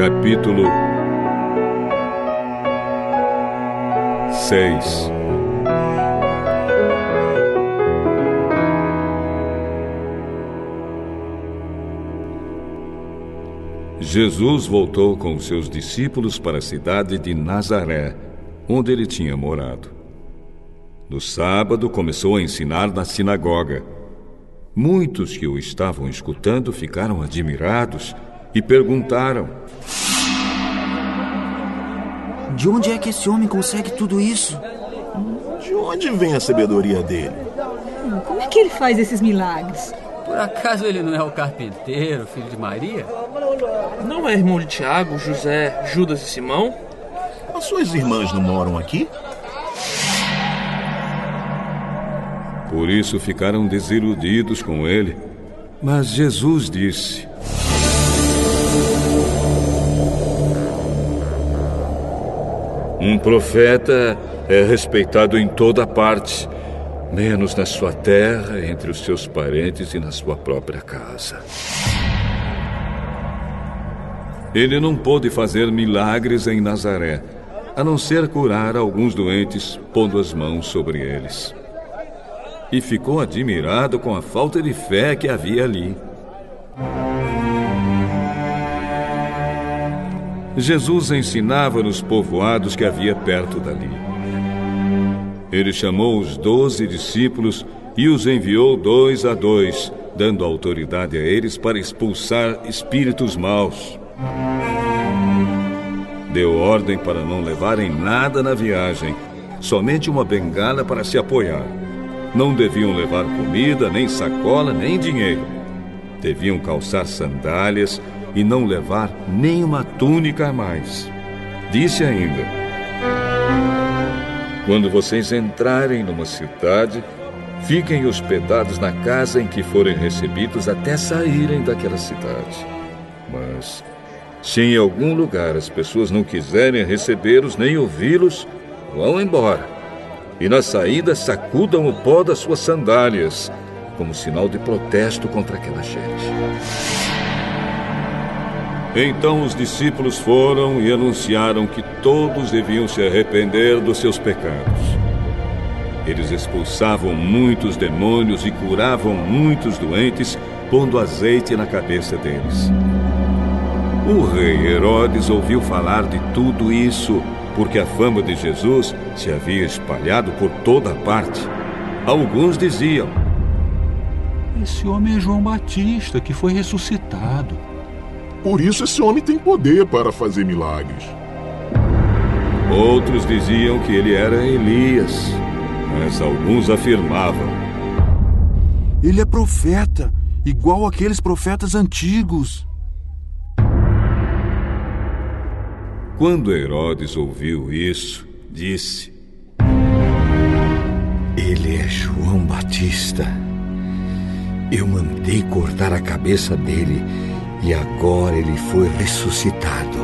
Capítulo 6. Jesus voltou com seus discípulos para a cidade de Nazaré, onde ele tinha morado. No sábado, começou a ensinar na sinagoga. Muitos que o estavam escutando ficaram admirados e perguntaram: de onde é que esse homem consegue tudo isso? De onde vem a sabedoria dele? Como é que ele faz esses milagres? Por acaso ele não é o carpinteiro, filho de Maria? Não é irmão de Tiago, José, Judas e Simão? As suas irmãs não moram aqui? Por isso ficaram desiludidos com ele. Mas Jesus disse: um profeta é respeitado em toda parte, menos na sua terra, entre os seus parentes e na sua própria casa. Ele não pôde fazer milagres em Nazaré, a não ser curar alguns doentes, pondo as mãos sobre eles. E ficou admirado com a falta de fé que havia ali. Jesus ensinava nos povoados que havia perto dali. Ele chamou os 12 discípulos e os enviou 2 a 2, dando autoridade a eles para expulsar espíritos maus. Deu ordem para não levarem nada na viagem, somente uma bengala para se apoiar. Não deviam levar comida, nem sacola, nem dinheiro. Deviam calçar sandálias e não levar nem uma túnica a mais. Disse ainda: quando vocês entrarem numa cidade, fiquem hospedados na casa em que forem recebidos até saírem daquela cidade. Mas se em algum lugar as pessoas não quiserem recebê-los nem ouvi-los, vão embora. E na saída sacudam o pó das suas sandálias, como sinal de protesto contra aquela gente. Então os discípulos foram e anunciaram que todos deviam se arrepender dos seus pecados. Eles expulsavam muitos demônios e curavam muitos doentes, pondo azeite na cabeça deles. O rei Herodes ouviu falar de tudo isso, porque a fama de Jesus se havia espalhado por toda parte. Alguns diziam: esse homem é João Batista, que foi ressuscitado. Por isso esse homem tem poder para fazer milagres. Outros diziam que ele era Elias, mas alguns afirmavam: ele é profeta, igual aqueles profetas antigos. Quando Herodes ouviu isso, disse: ele é João Batista. Eu mandei cortar a cabeça dele e agora ele foi ressuscitado.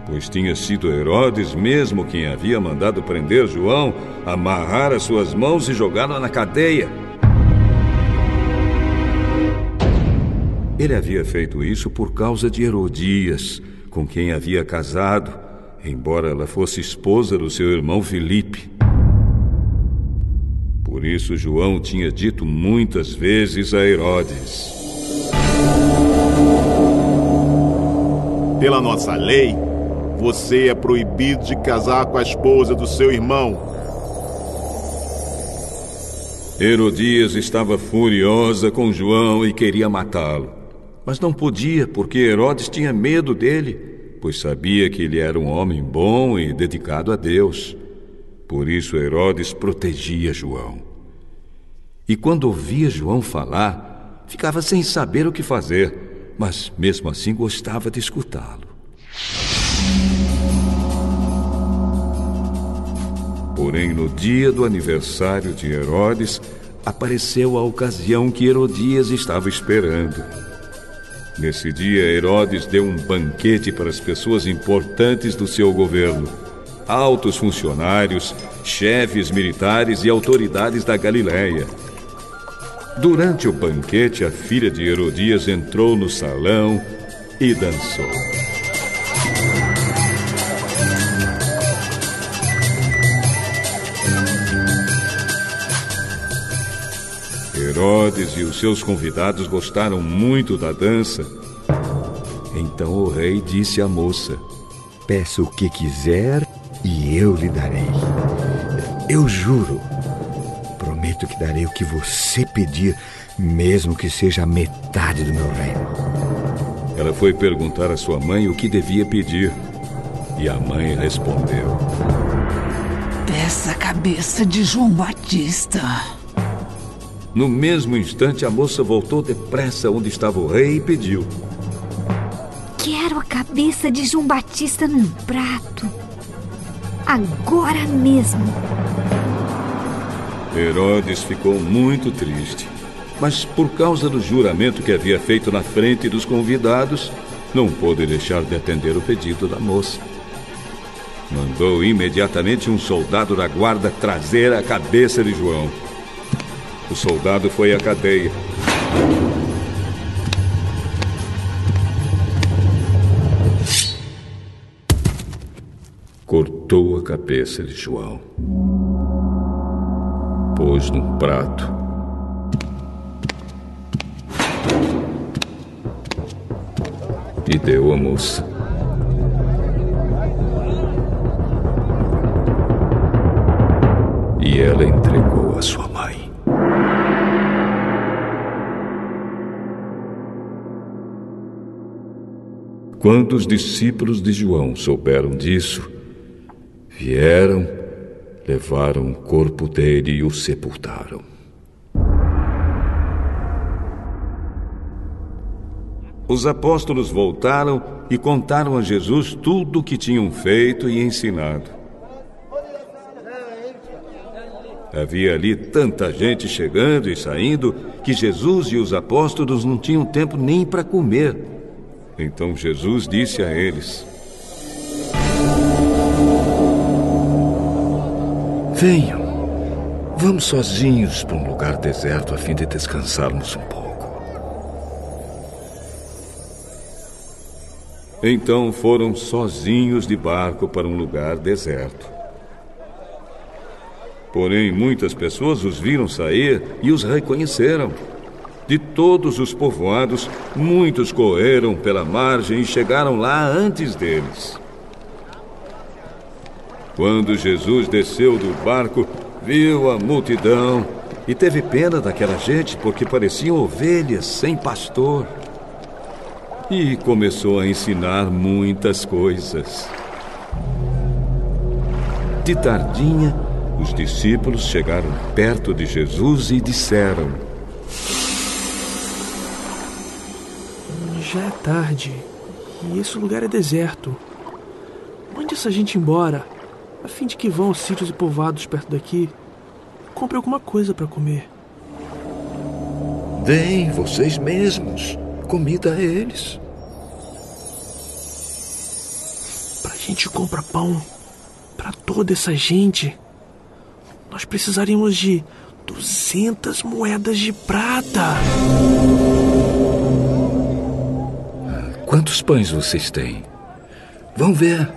Pois tinha sido Herodes mesmo quem havia mandado prender João, amarrar as suas mãos e jogá-lo na cadeia. Ele havia feito isso por causa de Herodias, com quem havia casado, embora ela fosse esposa do seu irmão Filipe. Por isso João tinha dito muitas vezes a Herodes: pela nossa lei, você é proibido de casar com a esposa do seu irmão. Herodias estava furiosa com João e queria matá-lo. Mas não podia, porque Herodes tinha medo dele, pois sabia que ele era um homem bom e dedicado a Deus. Por isso Herodes protegia João. E quando ouvia João falar, ficava sem saber o que fazer, mas mesmo assim gostava de escutá-lo. Porém, no dia do aniversário de Herodes, apareceu a ocasião que Herodias estava esperando. Nesse dia, Herodes deu um banquete para as pessoas importantes do seu governo, altos funcionários, chefes militares e autoridades da Galileia. Durante o banquete, a filha de Herodias entrou no salão e dançou. Herodes e os seus convidados gostaram muito da dança. Então o rei disse à moça: peça o que quiser e eu lhe darei. Eu juro, prometo que darei o que você pedir, mesmo que seja a metade do meu reino. Ela foi perguntar à sua mãe o que devia pedir. E a mãe respondeu: Peça a cabeça de João Batista. No mesmo instante, a moça voltou depressa onde estava o rei e pediu: quero a cabeça de João Batista num prato. Agora mesmo. Herodes ficou muito triste, mas por causa do juramento que havia feito na frente dos convidados, não pôde deixar de atender o pedido da moça. Mandou imediatamente um soldado da guarda trazer a cabeça de João. O soldado foi à cadeia. Cortou a cabeça de João. Pôs num prato. E deu à moça. E ela entregou a sua mãe. Quando os discípulos de João souberam disso, vieram, levaram o corpo dele e o sepultaram. Os apóstolos voltaram e contaram a Jesus tudo o que tinham feito e ensinado. Havia ali tanta gente chegando e saindo que Jesus e os apóstolos não tinham tempo nem para comer. Então Jesus disse a eles: venham, vamos sozinhos para um lugar deserto a fim de descansarmos um pouco. Então foram sozinhos de barco para um lugar deserto. Porém, muitas pessoas os viram sair e os reconheceram. De todos os povoados, muitos correram pela margem e chegaram lá antes deles. Quando Jesus desceu do barco, viu a multidão e teve pena daquela gente, porque pareciam ovelhas sem pastor. E começou a ensinar muitas coisas. De tardinha, os discípulos chegaram perto de Jesus e disseram: já é tarde e esse lugar é deserto. Mande essa gente embora, a fim de que vão aos sítios e povoados perto daqui e compre alguma coisa para comer. Deem vocês mesmos comida a eles. Pra gente comprar pão para toda essa gente, nós precisaríamos de 200 moedas de prata. Quantos pães vocês têm? Vão ver.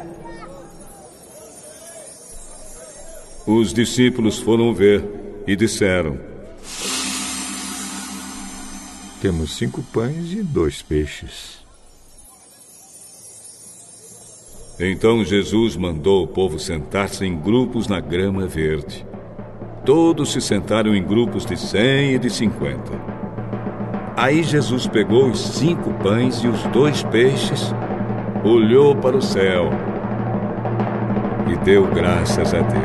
Os discípulos foram ver e disseram: temos 5 pães e 2 peixes. Então Jesus mandou o povo sentar-se em grupos na grama verde. Todos se sentaram em grupos de 100 e de 50. Aí Jesus pegou os 5 pães e os 2 peixes, olhou para o céu e deu graças a Deus.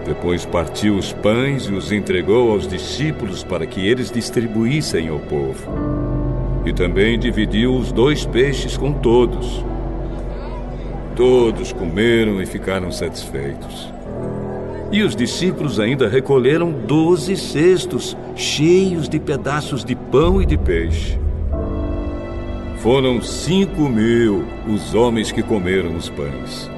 Depois partiu os pães e os entregou aos discípulos para que eles distribuíssem ao povo. E também dividiu os 2 peixes com todos. Todos comeram e ficaram satisfeitos. E os discípulos ainda recolheram 12 cestos cheios de pedaços de pão e de peixe. Foram 5.000 os homens que comeram os pães.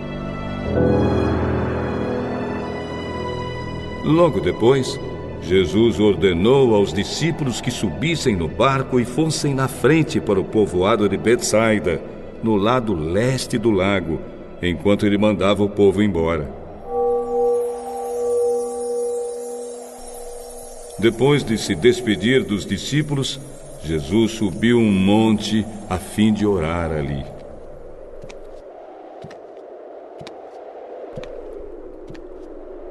Logo depois, Jesus ordenou aos discípulos que subissem no barco e fossem na frente para o povoado de Betsaida, no lado leste do lago, enquanto ele mandava o povo embora. Depois de se despedir dos discípulos, Jesus subiu um monte a fim de orar ali.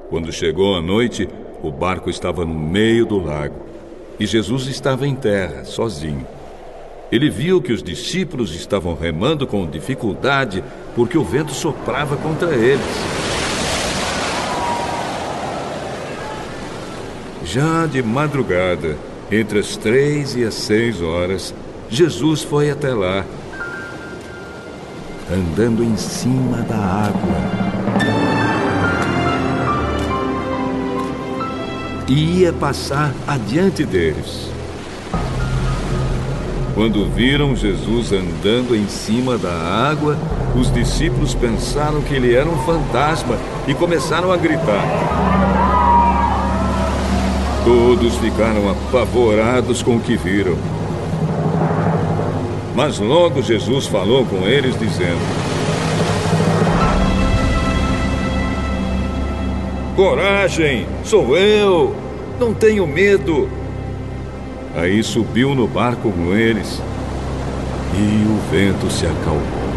Quando chegou a noite, o barco estava no meio do lago e Jesus estava em terra, sozinho. Ele viu que os discípulos estavam remando com dificuldade porque o vento soprava contra eles. Já de madrugada, entre as 3 e as 6 horas, Jesus foi até lá, andando em cima da água. E ia passar adiante deles. Quando viram Jesus andando em cima da água, os discípulos pensaram que ele era um fantasma e começaram a gritar. Todos ficaram apavorados com o que viram. Mas logo Jesus falou com eles, dizendo: Coragem, sou eu, não tenho medo. Aí subiu no barco com eles e o vento se acalmou.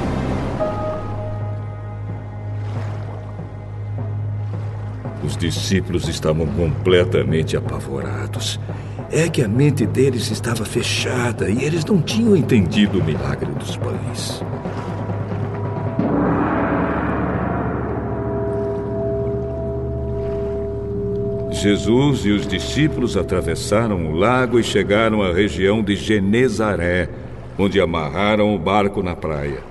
Os discípulos estavam completamente apavorados. É que a mente deles estava fechada e eles não tinham entendido o milagre dos pães. Jesus e os discípulos atravessaram o lago e chegaram à região de Genezaré, onde amarraram o barco na praia.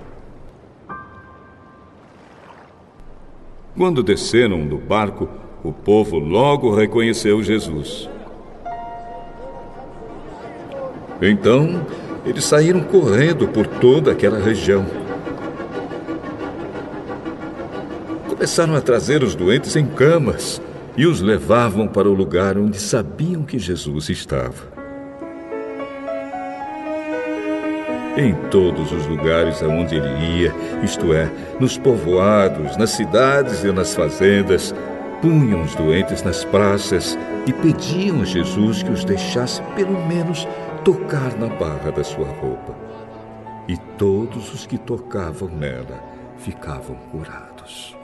Quando desceram do barco, o povo logo reconheceu Jesus. Então, eles saíram correndo por toda aquela região. Começaram a trazer os doentes em camas e os levavam para o lugar onde sabiam que Jesus estava. Em todos os lugares aonde ele ia, isto é, nos povoados, nas cidades e nas fazendas, punham os doentes nas praças e pediam a Jesus que os deixasse pelo menos tocar na barra da sua roupa. E todos os que tocavam nela ficavam curados.